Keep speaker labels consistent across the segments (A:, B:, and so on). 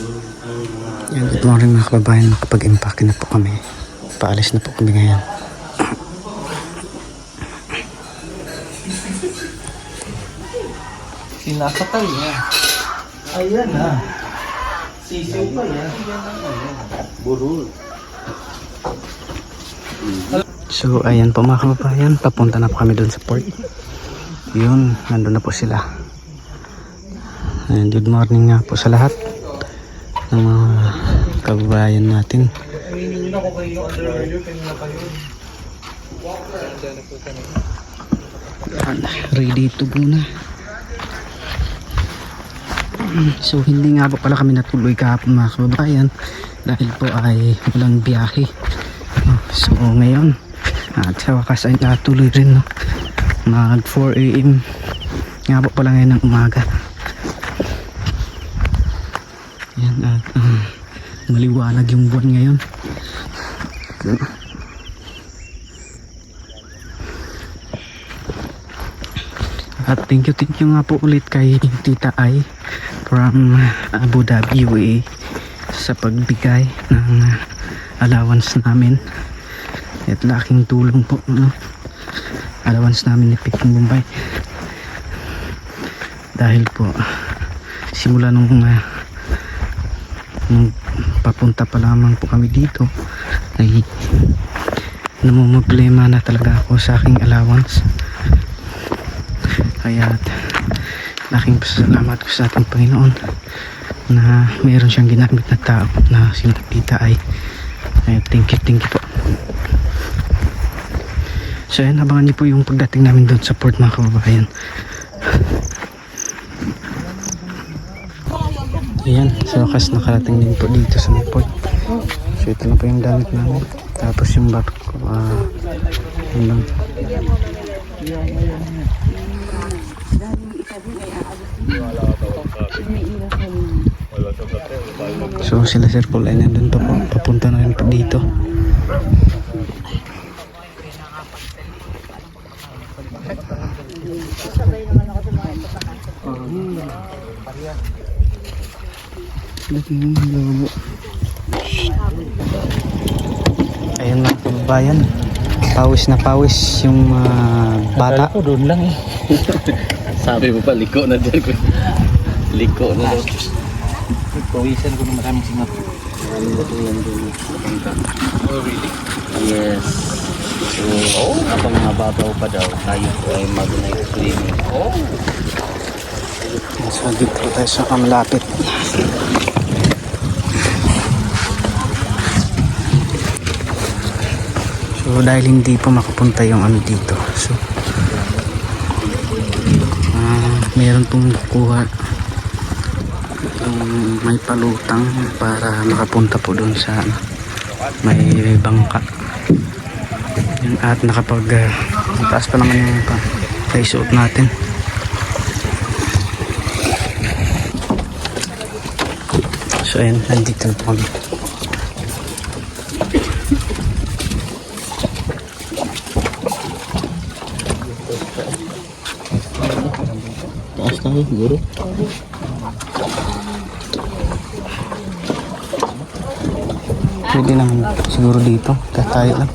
A: Yan, good morning mga kababayan. Makapag-impake na po kami. Paalis na po kami ngayon.
B: Sinasakay niya. Ayan na. Sisiw pa yan. Burul.
A: So ayan po mga kababayan, papunta na po kami doon sa port. Yun, nandun na po sila. And good morning nga po sa lahat ng mga kababayan natin. Ready to go na. So hindi nga po pala kami natuloy kahapon mga kababayan dahil po ay walang biyahe. So ngayon at sa wakas ay natuloy rin, no? Mag 4 AM nga po pala ngayon ng umaga. Yan, at maliwanag yung buwan ngayon. At thank you nga po ulit kay Tita Ai from Abu Dhabi, UAE sa pagbigay ng allowance namin. At laking tulong po, no? Allowance namin ni Peking Bombay. Dahil po simula nung papunta pa lamang po kami dito ay namumblema na talaga ako sa aking allowance. Kaya laking pasalamat ko sa ating Panginoon na mayroon siyang ginamit na tao na sinapita ay thank you po. So yan, abangan niyo po yung pagdating namin doon sa port mga kababayan. Ayan, sa wakas nakarating din po dito sa may port. So ito na po yung damit namin. Tapos yung barko, yun lang. So sila Sir Paul ay nandun pa po. Papunta na rin po dito. Ayan mga kababayan, pawis na pawis yung bata.
B: Akala ko doon lang eh. Sabi mo pa, liko na dyan ko. Liko na dyan. Pawisan ko ng maraming singat. Oh really? Yes. So, habang mababaw pa daw, tayo po ay mag-night swimming. Oh!
A: So dito tayo sa kamalapit. So dahil hindi po makapunta yung ano dito, so meron pong kuha may palutang para makapunta po doon sa may bangka yun, at nakapag taas pa naman yung suot natin. So ayan, nandito na po kami.
B: Taas tayo siguro.
A: Pwede lang siguro dito, tayo lang.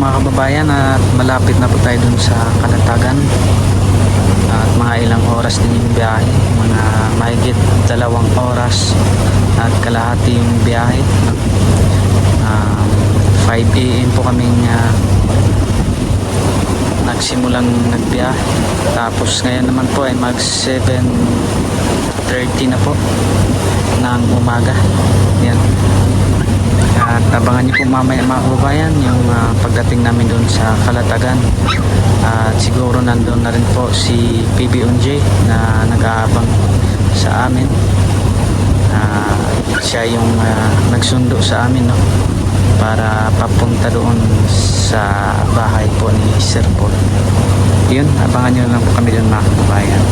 A: mga kababayan at malapit na po tayo dun sa Kalatagan. At mga ilang oras din yung biyahe. Mga mahigit 2 oras at kalahati yung biyahe. 5 AM po kaming nagsimulang nagbiyahe. Tapos ngayon naman po ay mag 7:30 na po ng umaga. Yan. At abangan niyo po mamaya mga kababayan yung pagdating namin doon sa Kalatagan. At siguro nandun na rin po si PB na nag-aabang sa amin. Siya yung nagsundo sa amin, no, para papunta doon sa bahay po ni Sir Paul. Yun, abangan nyo lang po kami doon mga kababayan.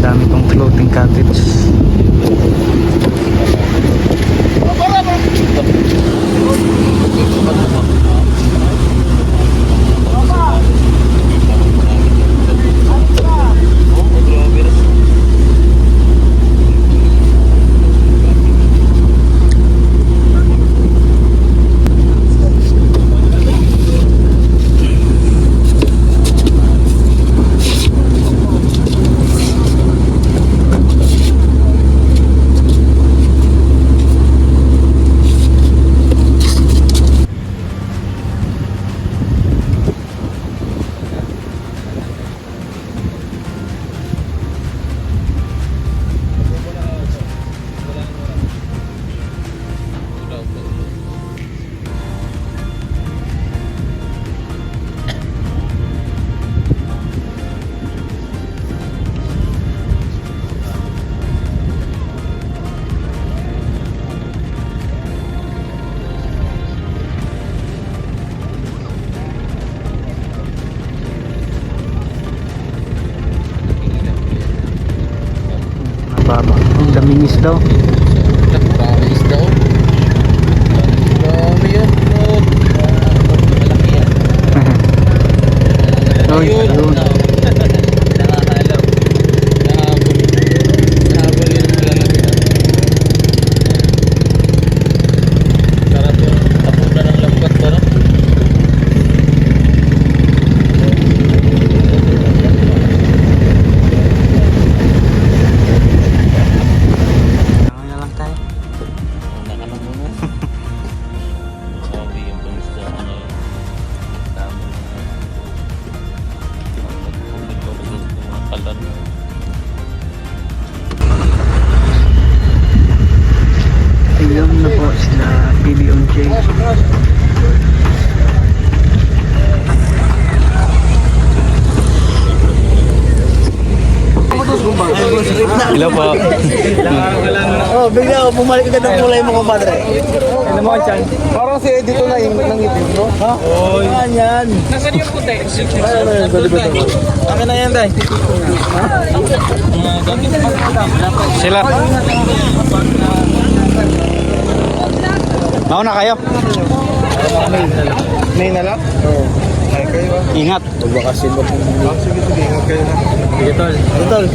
A: Dami pong floating cottage. Baba. Ang daming isda.
B: Dami isda, oh. Dami yan, oh. Malaki yan.
A: Ayun.
B: Nakakalaw. Nahabol yung malalaki na. Sarap yung tapunan ng lambat ba, no?
A: Ano na lang tayo?
B: Nakano muna. Sabi yung pangisda, ano yun. Dami na. Pagpulit ko sa mga kalan.
A: Ayun na po sila PB&J. Hello po.
C: Oh, bigla ako bumalik agad ang kulay mo, compadre. Ano mo yan? Parang si Edito na yung nangitin, no? Ha? Oo. Yan.
B: Nasaan yung puti?
C: Ano yan? Dali.
B: Akin na yan, day.
A: Sila. Mauna kayo.
C: May nalak? Oo. Ay, kayo ba?
A: Ingat.
C: Magbakasin ba? Sige, ingat kayo na.
B: Sige, tol.
C: Tol.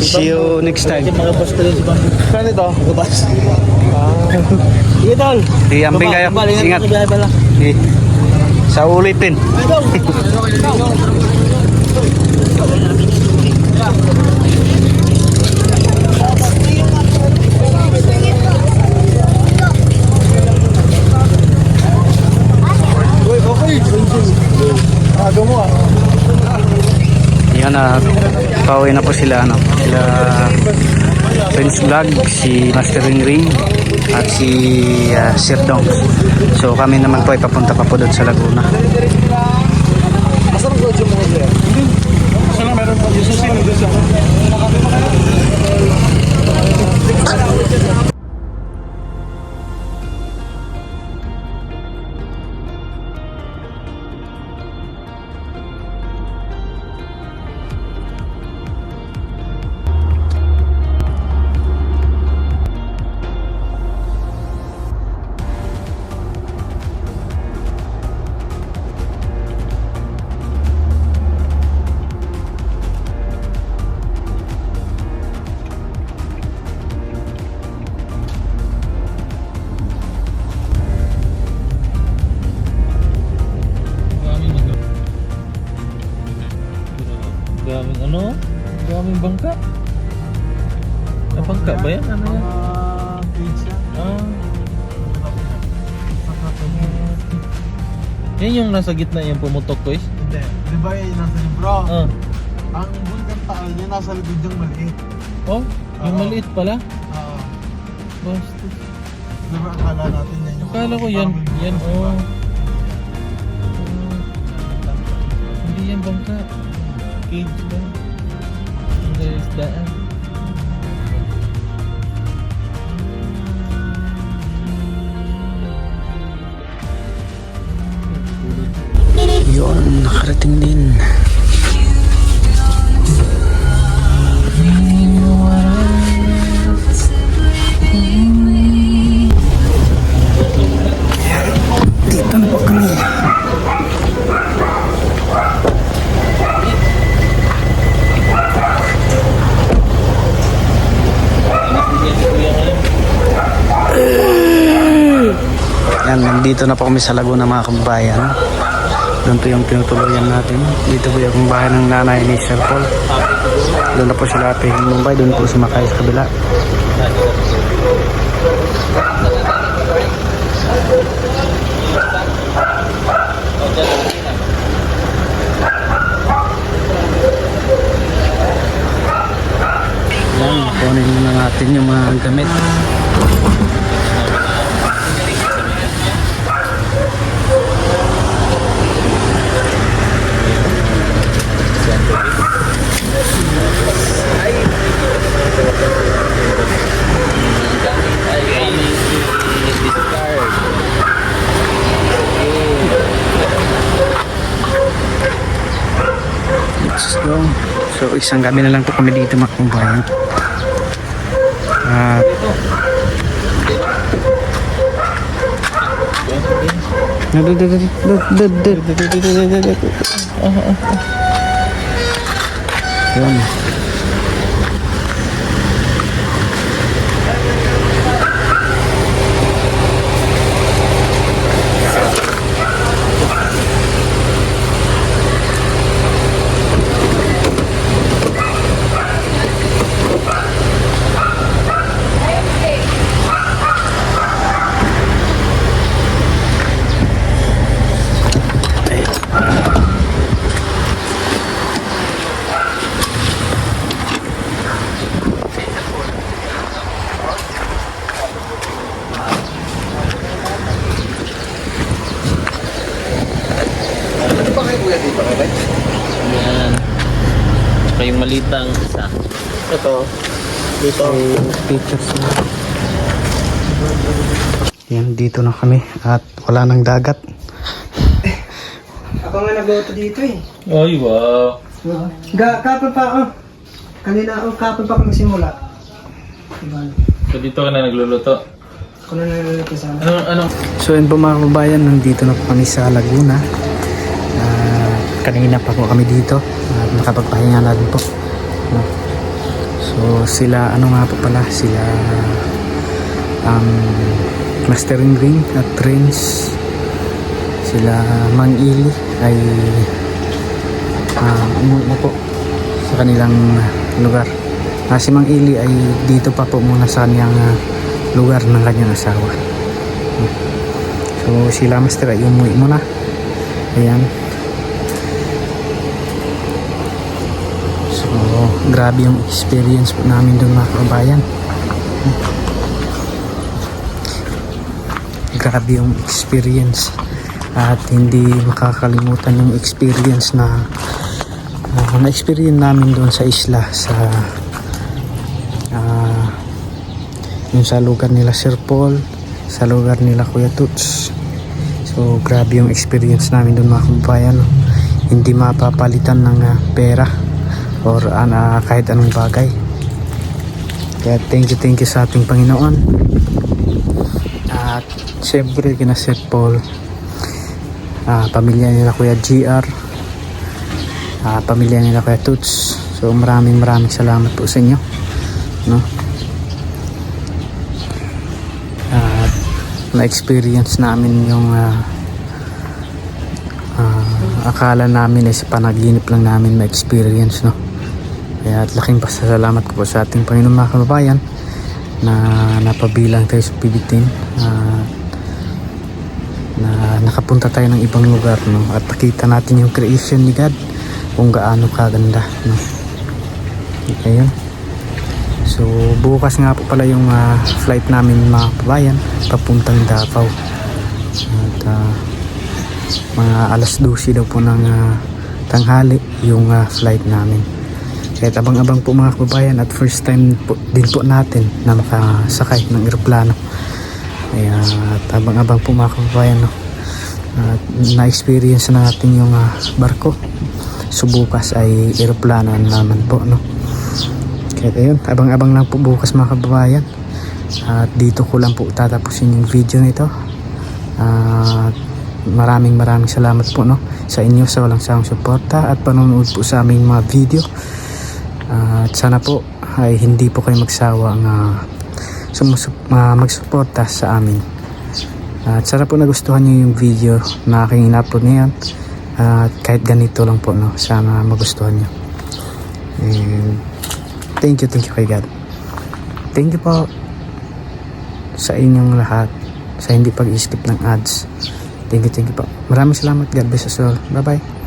A: See you next time.
C: Magabas ka rin si Bang. Saan ito? Magabas. Sige, tol.
A: Di ambing kayo. Ingat. Di. Sa ulitin.
C: Uy, okay. Aga mo ah.
A: Yan na, pauwi na po sila, ano, sila Prince Vlog, si Master Ring at si Sir Dong. So kami naman po ay papunta pa po doon sa Laguna.
C: Masarap ko dyan mga dyan. Sana meron pa yung susunod doon sa
B: Ano? Daming bangka. Ah, bangka ba yan? Ano yan?
C: Pizza.
B: Ah. Yan yung nasa gitna yung pumutok ko is?
C: Hindi. Di ba yung nasa libro?
B: Ah.
C: Ang bundang taal niya nasa likod yung maliit.
B: Oh, yung
C: Oo.
B: maliit pala.
C: Ah.
B: Basta.
C: Di ba akala natin yan yung...
B: Akala ko yan, yan, oh. Hindi yan bangka. Cage ba? Ang isdaan.
A: Yun, nakarating din. Dito na po kami. Yan, nandito na po kami sa Laguna mga kababayan. Doon po yung tinutuluyan natin. Dito po yung bahay ng nanay ni Sir Paul. Doon na po sila ate yung Mumbai. Doon po sumakay sa kabila. Yan, kunin muna natin yung mga gamit. Let's go. So isang gabi na lang po kami dito mga kumbayan. At yun.
B: Yan. Tsaka yung malitang isa.
C: Ito. Dito.
A: Pictures na. Yan, dito na kami at wala nang dagat.
D: Ako nga nagluto dito eh.
B: Ay, wow.
D: Kapon pa ako. Kanina ako, kapon pa ako magsimula. Diba?
B: So dito ka na nagluluto.
D: Ako na naluluto sa amin.
B: Ano?
A: So yun po mga kababayan, nandito na po kami sa Laguna. Kanina pa po kami dito at nakapagpahinga na din po. So sila, ano nga po pala, sila Mastering Green at Trains, sila Mang Ili ay umuwi na po sa kanilang lugar. Si Mang Ili ay dito pa po muna sa kanyang lugar ng kanyang asawa. So sila Master ay umuwi muna. Ayan. So grabe yung experience po namin doon mga kabayan. Grabe yung experience at hindi makakalimutan yung experience na na-experience namin doon sa isla, sa yung sa lugar nila Sir Paul, sa lugar nila Kuya Tuts. So grabe yung experience namin doon mga kabayan. Hindi mapapalitan ng pera or kahit anong bagay. Kaya thank you sa ating Panginoon. At siyempre kina Sir Paul, pamilya nila Kuya GR, pamilya nila Kuya Tuts. So maraming salamat po sa inyo, no? At na-experience namin yung akala namin ay sa panaginip lang namin ma-experience, no? Kaya at laking pasasalamat ko po sa ating Panginoon mga kababayan na napabilang tayo sa PB10, na nakapunta tayo ng ibang lugar, no? At nakita natin yung creation ni God kung gaano kaganda, no? Ayun. So bukas nga po pala yung flight namin mga kababayan papuntang Davao. At mga alas 12 daw po ng tanghali yung flight namin. Kaya abang-abang po mga kababayan, at first time po, din po natin na makasakay ng eroplano. Kaya at abang-abang po mga kababayan, no? At na-experience na natin yung barko. So bukas ay eroplano naman po, no? Kaya ayun, abang-abang lang po bukas mga kababayan. At dito ko lang po tatapusin yung video nito. At maraming salamat po, no, sa inyo sa walang sawang suporta at panonood po sa aming mga video. At sana po ay hindi po kayo magsawang magsuporta sa amin. At sana po nagustuhan nyo yung video na aking in-upload ngayon. At kahit ganito lang po, no, sana magustuhan nyo. And thank you kay God. Thank you po sa inyong lahat, sa hindi pag-skip ng ads. Thank you po. Maraming salamat. God bless us all. Bye bye.